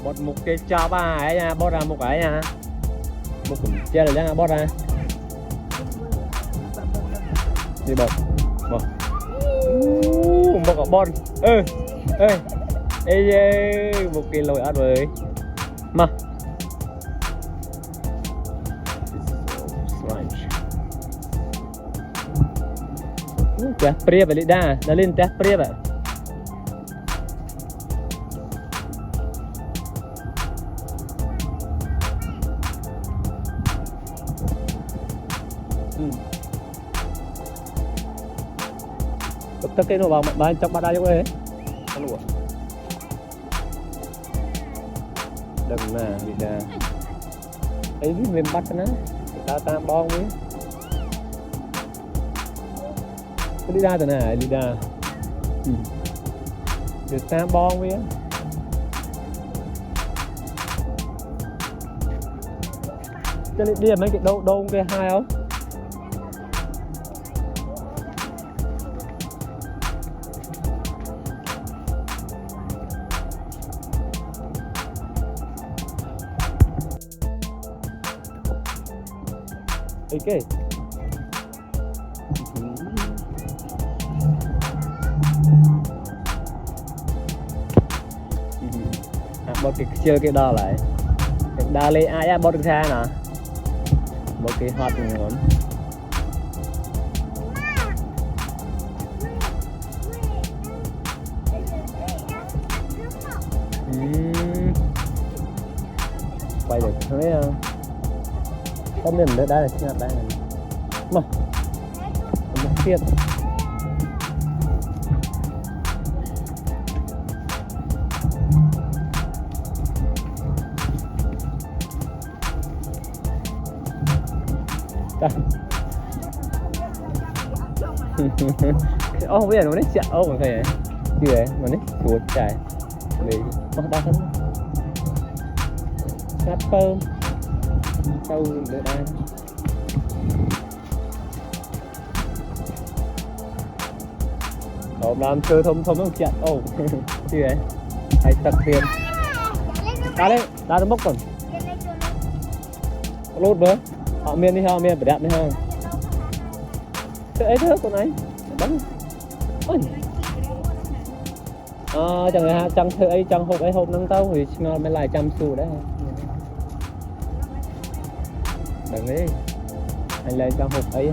bọt một cái cho ba ấy nha, bọt ra một cái nha, một cũng chơi là nha, bọt ra đi bọt bọt một cái bọt ê một cái lồi ớt với mà teh pria balik dah dalin teh pria tak Tất cái nó vào bán trong bát đá chỗ đấy ăn lụa đừng nè đi ra ấy mình bắt nó ta bong với đi ra từ này đi ra được ta bong với cho đi mấy cái đâu cái hai không okay bớt cái chơi cái đó lại đa lên ai á bớt cái xa nè bớt cái hot ngon quay được thấy có miền đây là sinh nhật đây này mà một phiên ô bây giờ nó đấy chạy ô còn thầy gì vậy mà đấy chuột chạy để bắt đá thân sát phơm sau để đây ồ làm chơi thông nó chạy ô gì vậy hay tập tiền đá nó bốc còn lốt nữa họ miên đi ha miên phải đẹp đi ha cái ấy thế con ấy bắn chẳng hạn chẳng thử ấy chẳng hộp ấy hộp nâng tao thì ngon mới lại chăm xu đấy đừng đi anh lên trong hộp ấy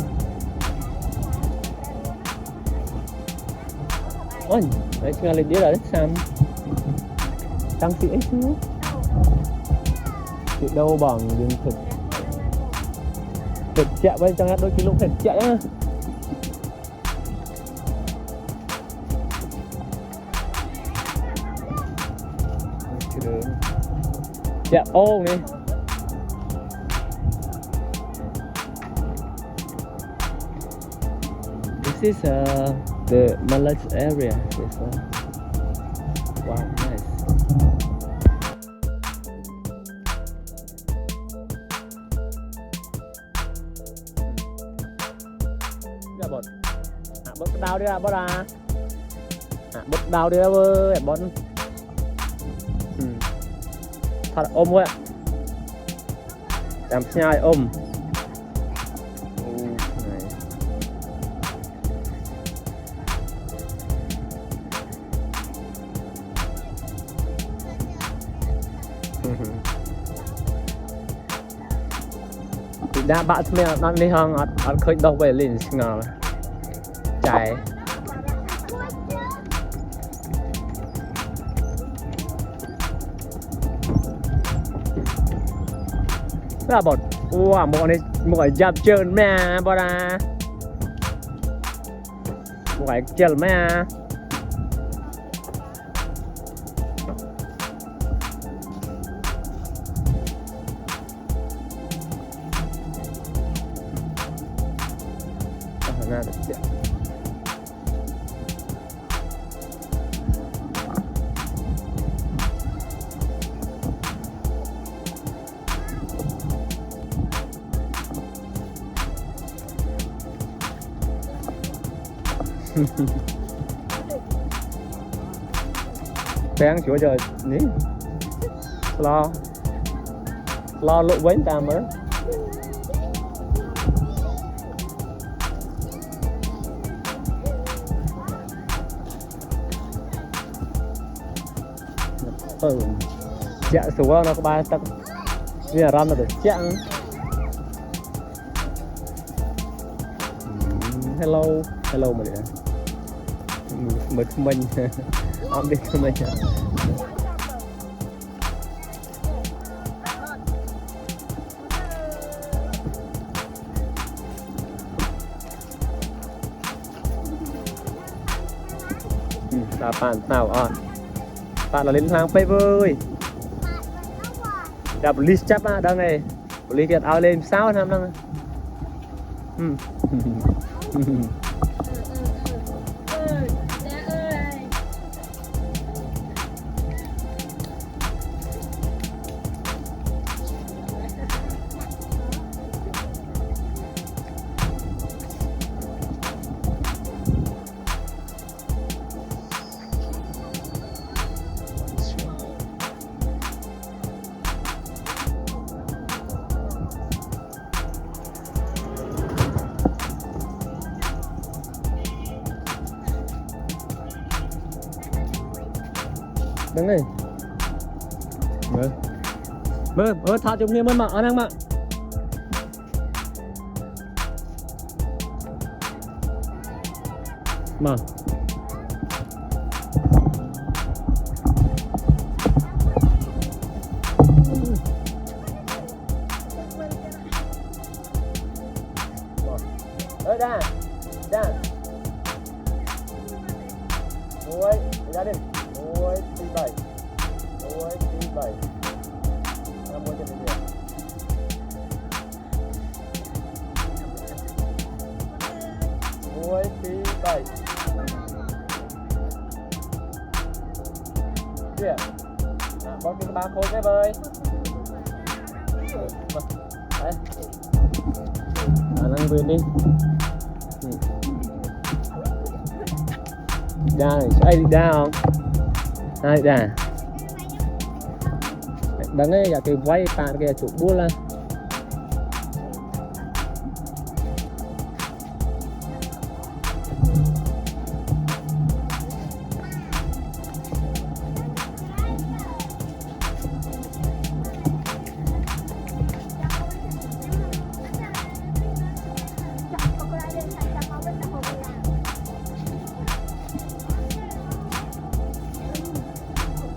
ôi đấy ngon lên đĩa là đấy xăm tăng sĩ ấy chứ chị đâu bằng dương thịt chạy bên trong đôi kilo thịt chạy á chạy ô đi this is the Malay area this one wow nice bớt đau đi ra bớt à bớt đau đi ra với bớt thật ôm thôi ạ làm nhai ôm đã bạn mẹ nó đi hăng ăn khơi đâu về liền ngờ chạy là bột wow một này một cái dập trơn mẹ bò ra một cái trơn mẹ nada Bén chúa trời ní lo lộ quên ta mới dạ số nó có 3 tấc bây giờ ram là được chạng hello mà đấy mới mình ông biết mình ta bạn nào bạn là lên hàng paper đã police chấp á đang này police get out lên sao năm đang đứng này mơ thao chung kia mơ mà ăn mà ra ôi gia đình ôi tí bảy làm mua cho mình được ôi tí bảy kìa con cái ba khối cái vơi đấy năng viên đi ra này ai đi ra không ai ra đằng ấy là cái váy bạn kia chụp bút lên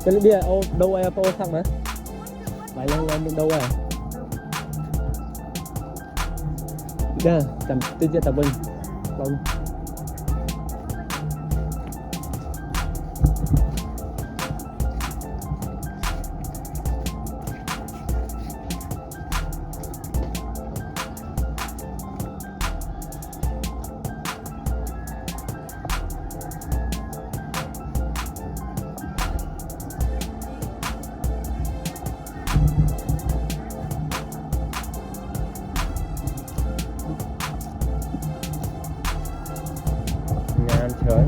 cái bia ô đâu ai po thằng nữa phải lên đâu à ra tầm tin cho tầm bình vâng trời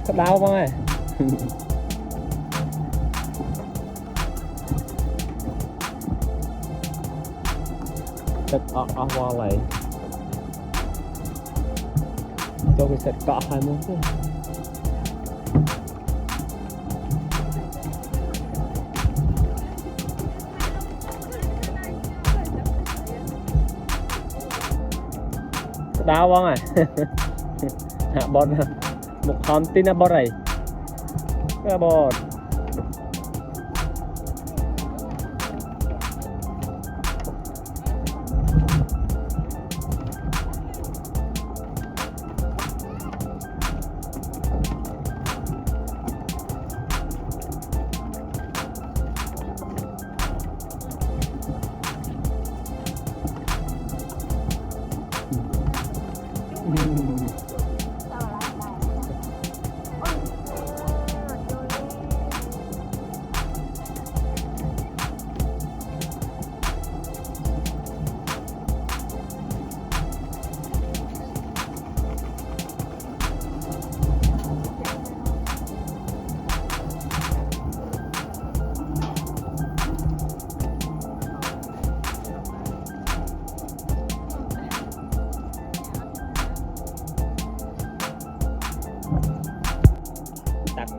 Cắt đau không ơi cắt hoa lại cho cái sệt cọ hai món chứ đau không à hạ bọt một hòn tin là bọt này cái bọt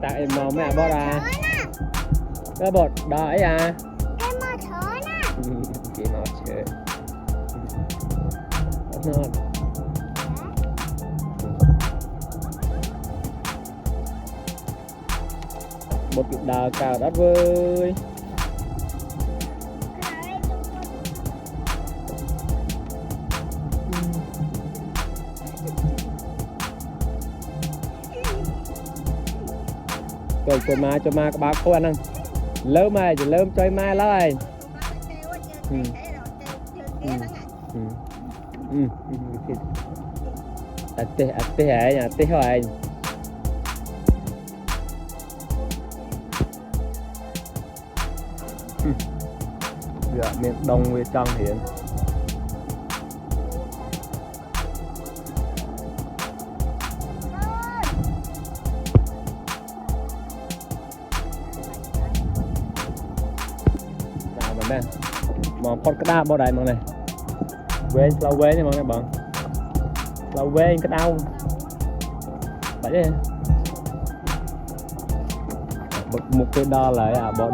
tại em mò mẹ bọt à cái bọt đợi à em mà thở nè chị nó chơi ngon một đào cào đất vơi rồi cho ma các bác cô ăn lớn mai chỉ lớn chơi mai lại tê hả nhà tê hỏi dạ miền đông về trong hiện nè mà con cái đau bao đại mọi này quên lâu quên nha mọi người bạn lâu quên cái đau vậy đi một cái đo lại à bọn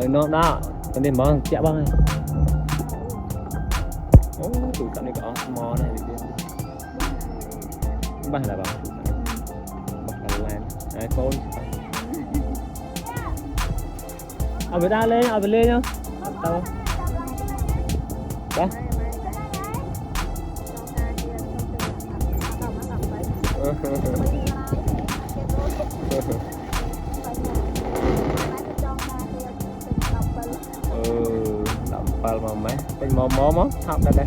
nó đó con đi món chẹo bao này tụi cận này có mò này bắt là bằng bắt là lan iPhone ở bên lên ở bên lên nhá đâu đó đậm pal mà mấy cái mò học đây đây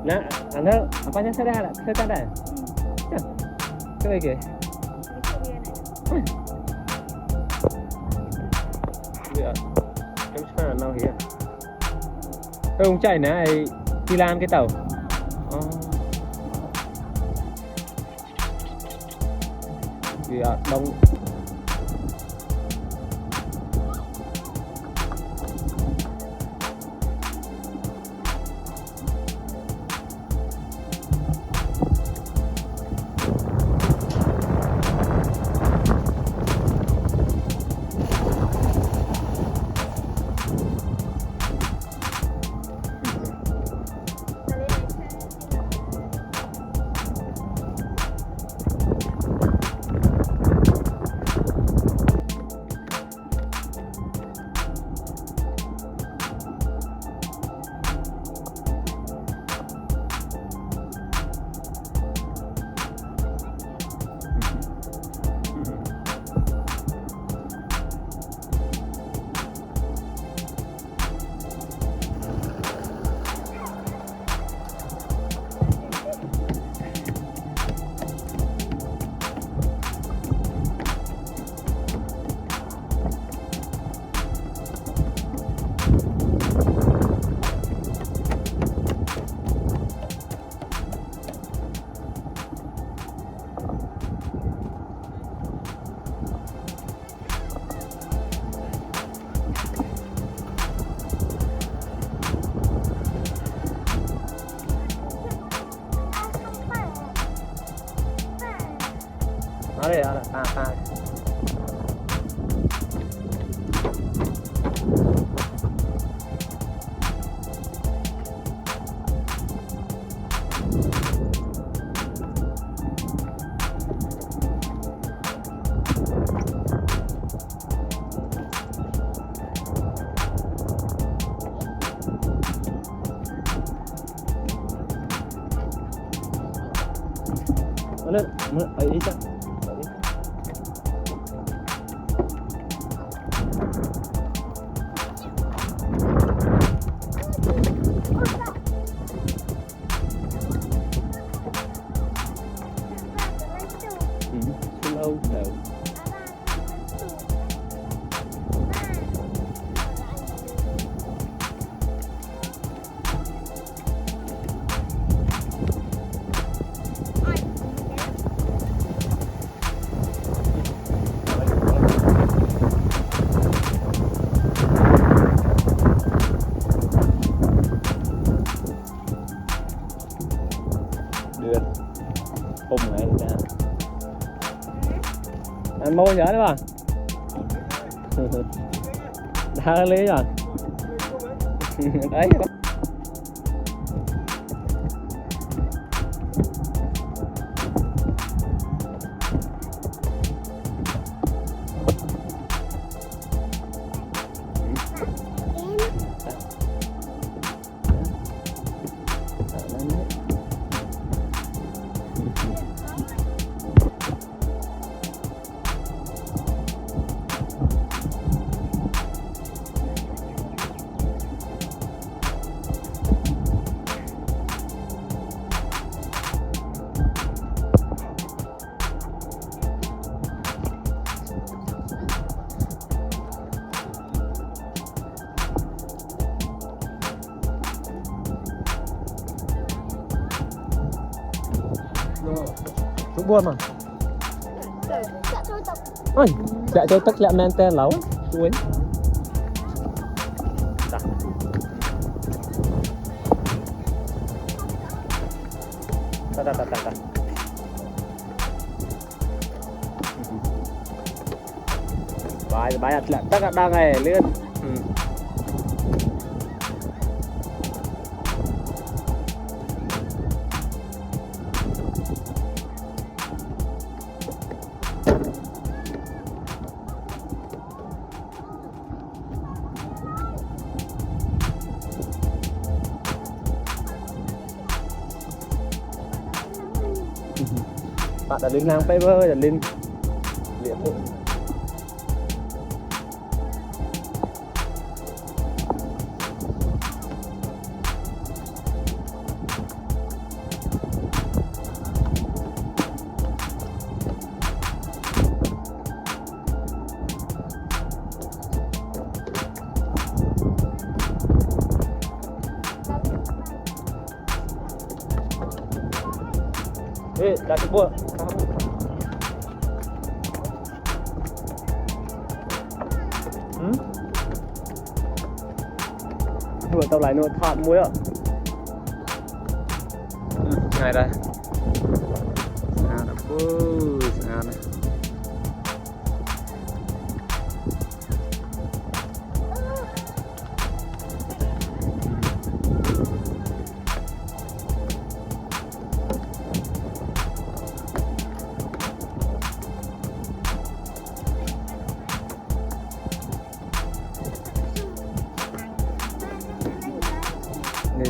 nè anh thấy apanya saya dah saya dah cái này kìa em sao nào kìa không chạy nè đi làm cái tàu đông เอาเลยเอาละตาเอาเลยเอาอีกจ้ะlâu đều đưa ôm lại ra anh mua nhở đấy bà đã lấy rồi đấy xuống buôn mà ôi chạy tôi tất lẹ men tên lẩu chuối ta bài đặt lẹ tất cả đang này lên bạn đã lên hàng paper đã lên liệt ê đã chụp buồn đuổi tàu lại nó thọt muối ạ này đây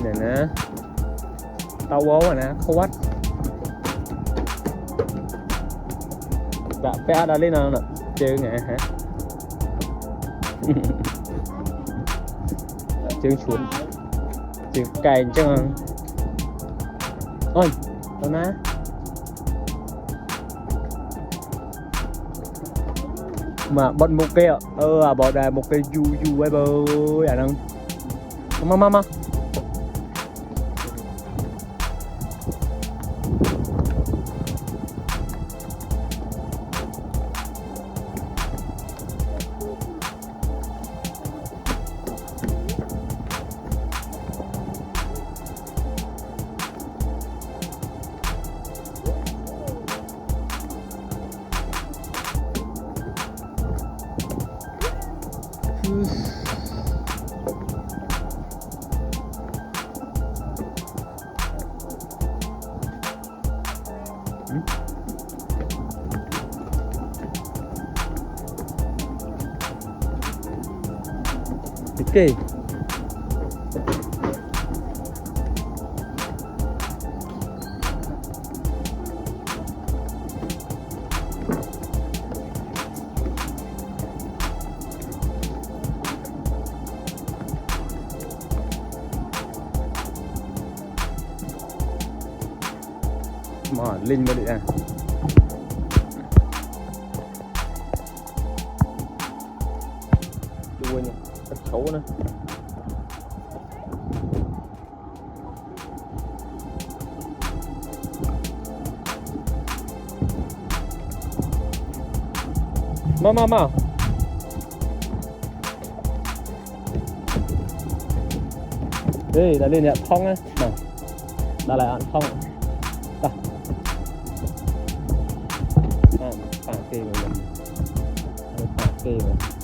này nè tàu bố rồi nè khô quách đã vẽ đã lên nào nè chơi nghe hả chơi chuột chơi cày chứ ôi đâu nè mà bận một kia bỏ đài một cây du ấy bơ à không mama Ok. Mà linh vào đi à. Đuôi nè, rất xấu nữa. Mà. Đây, đã lên nhận phong á. Nào. Đã lại ăn phong. Đây. À, phản kê vào mình. Phản kê vào.